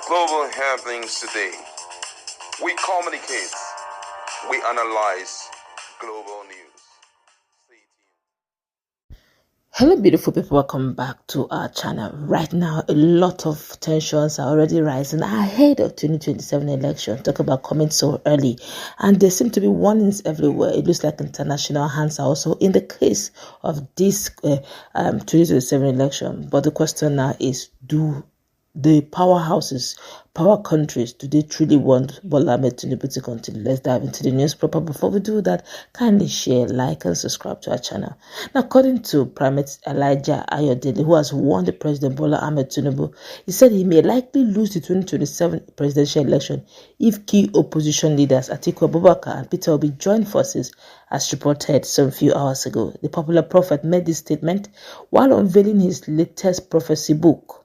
Global happenings today. We communicate. We analyze global news. Hello beautiful people, welcome back to our channel. Right now a lot of tensions are already rising ahead of 2027 election. Talk about coming so early, and there seem to be warnings everywhere. It looks like international hands are also in the case of this 2027 election. But the question now is, do the powerhouses, power countries, do they truly want Bola Ahmed Tinubu to continue? Let's dive into the news proper. Before we do that, kindly share, like, and subscribe to our channel. Now, according to Primate Elijah Ayodele, who has warned the President Bola Ahmed Tinubu, he said he may likely lose the 2027 presidential election if key opposition leaders Atiku Abubakar and PeterObi join forces, as reported some few hours ago. The popular prophet made this statement while unveiling his latest prophecy book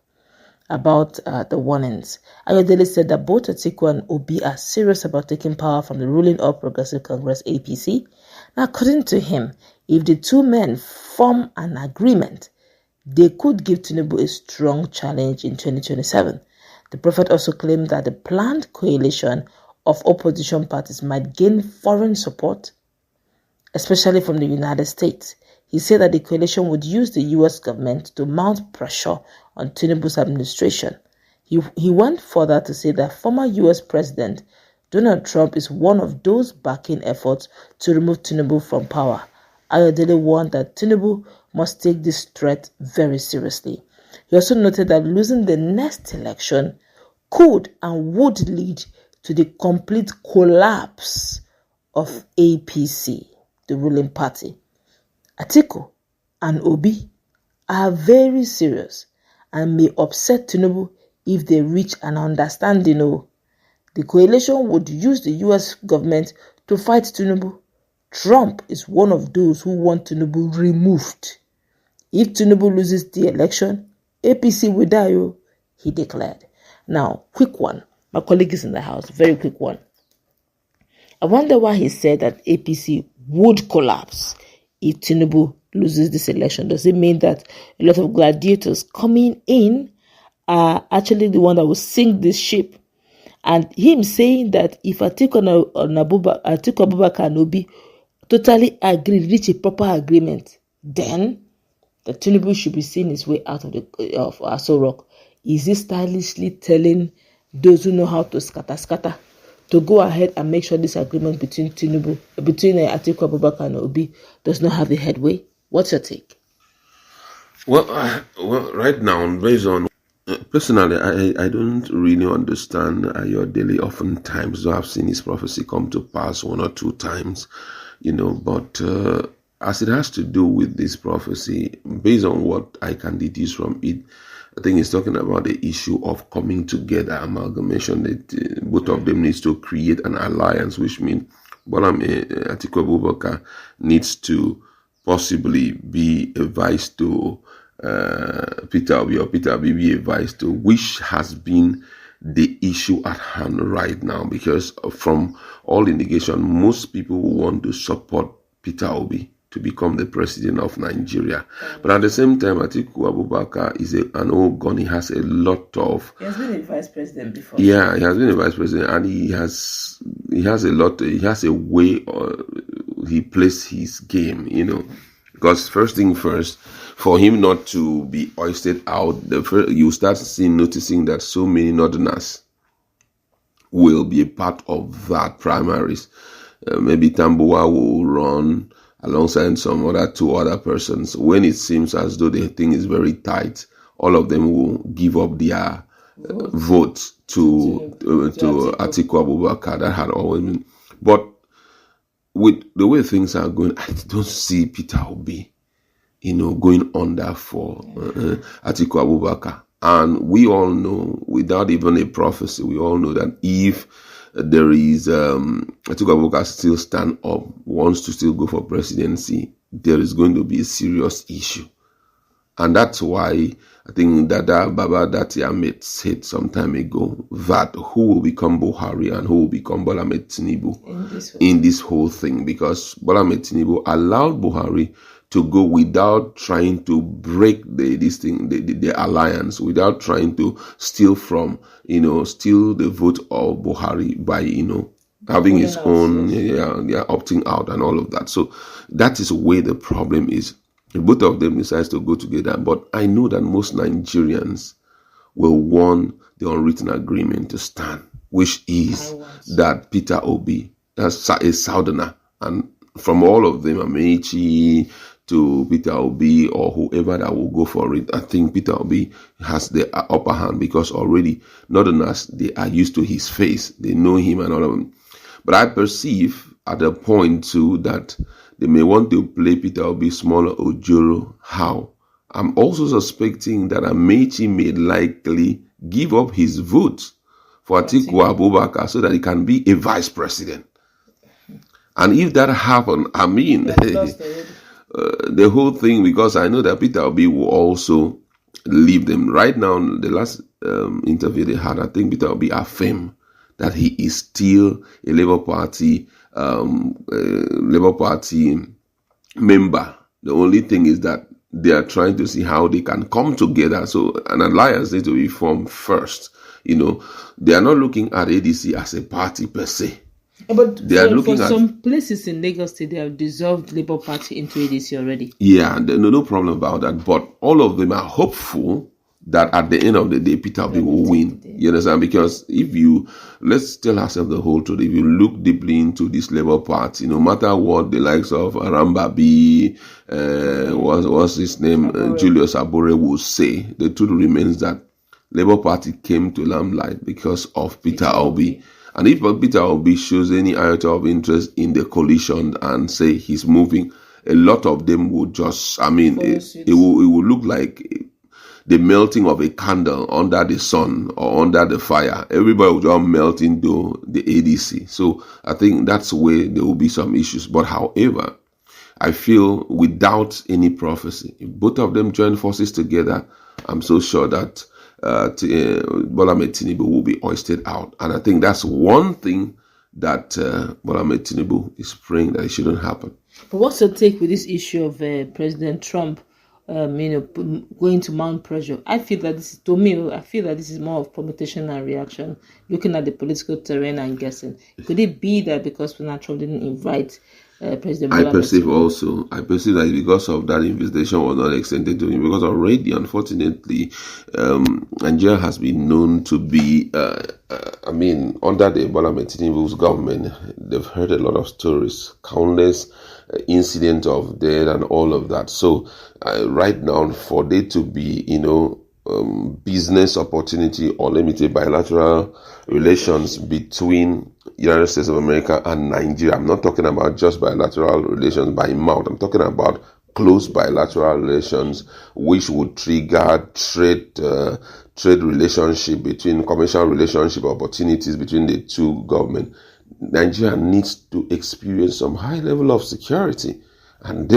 about the warnings. Ayodele said that both Atiku and Obi are serious about taking power from the ruling All Progressive Congress APC. Now, according to him, if the two men form an agreement, they could give Tinubu a strong challenge in 2027. The prophet also claimed that the planned coalition of opposition parties might gain foreign support, especially from the United States. He said that the coalition would use the U.S. government to mount pressure on Tinubu's administration. He went further to say that former U.S. President Donald Trump is one of those backing efforts to remove Tinubu from power. Ayodele warned that Tinubu must take this threat very seriously. He also noted that losing the next election could and would lead to the complete collapse of APC, the ruling party. Atiku and Obi are very serious and may upset Tinubu if they reach an understanding. The coalition would use the U.S. government to fight Tinubu. Trump is one of those who want Tinubu removed. If Tinubu loses the election, APC will die, he declared. Now, quick one. My colleague is in the house. Very quick one. I wonder why he said that APC would collapse if Tinubu loses this election. Does it mean that a lot of gladiators coming in are actually the one that will sink this ship? And him saying that if Atiku Abubakar and Obi totally agree, reach a proper agreement, then the Tinubu should be seeing his way out of Aso Rock. Is he stylishly telling those who know how to scatter to go ahead and make sure this agreement between Atiku Abubakar and Obi does not have the headway? What's your take? Well, right now, based on personally, I don't really understand Ayodele. Oftentimes, though I've seen his prophecy come to pass one or two times, but as it has to do with this prophecy, based on what I can deduce from it, I think it's talking about the issue of coming together, amalgamation. That both of them needs to create an alliance, which means Atiku Abubakar needs to possibly be a vice to PeterObi, or PeterObi be a vice to, which has been the issue at hand right now. Because from all indication, most people want to support PeterObi to become the president of Nigeria. But at the same time, Atiku Abubakar is an old gun. He has a lot of... He has been a vice president before. Yeah, he has been a vice president, and he has a way he plays his game, Because first thing first, for him not to be hoisted out, you start noticing that so many Northerners will be a part of that primaries. Maybe Tambuwa will run alongside some two other persons. When it seems as though the thing is very tight, all of them will give up their vote to Atiku Abubakar. That had always been. But with the way things are going, I don't see PeterObi, going under for Atiku Abubakar. And we all know, without even a prophecy, we all know that if there is Atiku Abubakar still stand up, wants to still go for presidency, there is going to be a serious issue. And that's why I think Dada Baba Dati Ahmed said some time ago that who will become Buhari and who will become Bola Ahmed Tinubu in this whole thing, because Bola Ahmed Tinubu allowed Buhari to go without trying to break the alliance, without trying to steal the vote of Buhari by, having his own, opting out and all of that. So that is where the problem is. Both of them decides to go together, but I know that most Nigerians will want the unwritten agreement to stand, which is that PeterObi, that's a Southerner, and from all of them, Amechi to PeterObi or whoever that will go for it, I think PeterObi has the upper hand because already Northerners, they are used to his face, they know him and all of them. But I perceive at a point too that they may want to play PeterObi smaller Ojoro. How? I'm also suspecting that Amechi may likely give up his vote for Atiku Abubakar so that he can be a vice president. And if that happens, I mean, the whole thing, because I know that PeterObi will also leave them. Right now, the last interview they had, I think PeterObi affirmed that he is still a Labour Party member. The only thing is that they are trying to see how they can come together. So an alliance needs to be formed first. They are not looking at ADC as a party per se. But they are looking at some places in Lagos State, they have dissolved Labour Party into ADC already. Yeah, no problem about that. But all of them are hopeful that at the end of the day, PeterObi will win. You understand? Because let's tell ourselves the whole truth. If you look deeply into this Labour Party, no matter what the likes of Arambabi, what's his name, Julius Abure will say, the truth remains that Labour Party came to limelight because of PeterObi. And if PeterObi shows any iota of interest in the coalition and say he's moving, a lot of them will just, it will look like the melting of a candle under the sun or under the fire. Everybody will just melt into the ADC. So I think that's where there will be some issues. But however, I feel without any prophecy, if both of them join forces together, I'm so sure that Bola Tinubu will be hoisted out. And I think that's one thing that Bola Tinubu is praying that it shouldn't happen. But what's your take with this issue of President Trump going to mount pressure? I feel that this is more of permutation and reaction, looking at the political terrain and guessing. Could it be that because President Trump didn't invite President Bola? I perceive that because of that invitation was not extended to him, because already, unfortunately, Nigeria has been known to be, under the Bola Tinubu's government, they've heard a lot of stories, countless incident of death and all of that. So right now, for there to be, business opportunity or limited bilateral relations between United States of America and Nigeria, I'm not talking about just bilateral relations by mouth. I'm talking about close bilateral relations, which would trigger trade relationship between commercial relationship opportunities between the two governments. Nigeria needs to experience some high level of security, and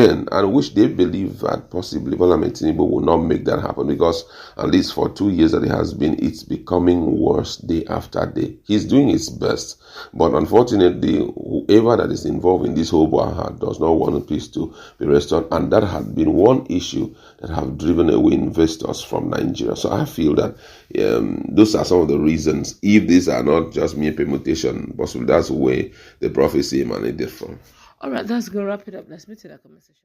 which they believe that possibly Bola Tinubu will not make that happen, because at least for 2 years that it's becoming worse day after day. He's doing his best, but unfortunately, whoever that is involved in this whole Buhari does not want peace to be restored, and that had been one issue that have driven away investors from Nigeria. So I feel that those are some of the reasons. If these are not just mere permutation, possibly that's where the prophecy emanated from. All right, that's going to wrap it up. Let's meet in that conversation.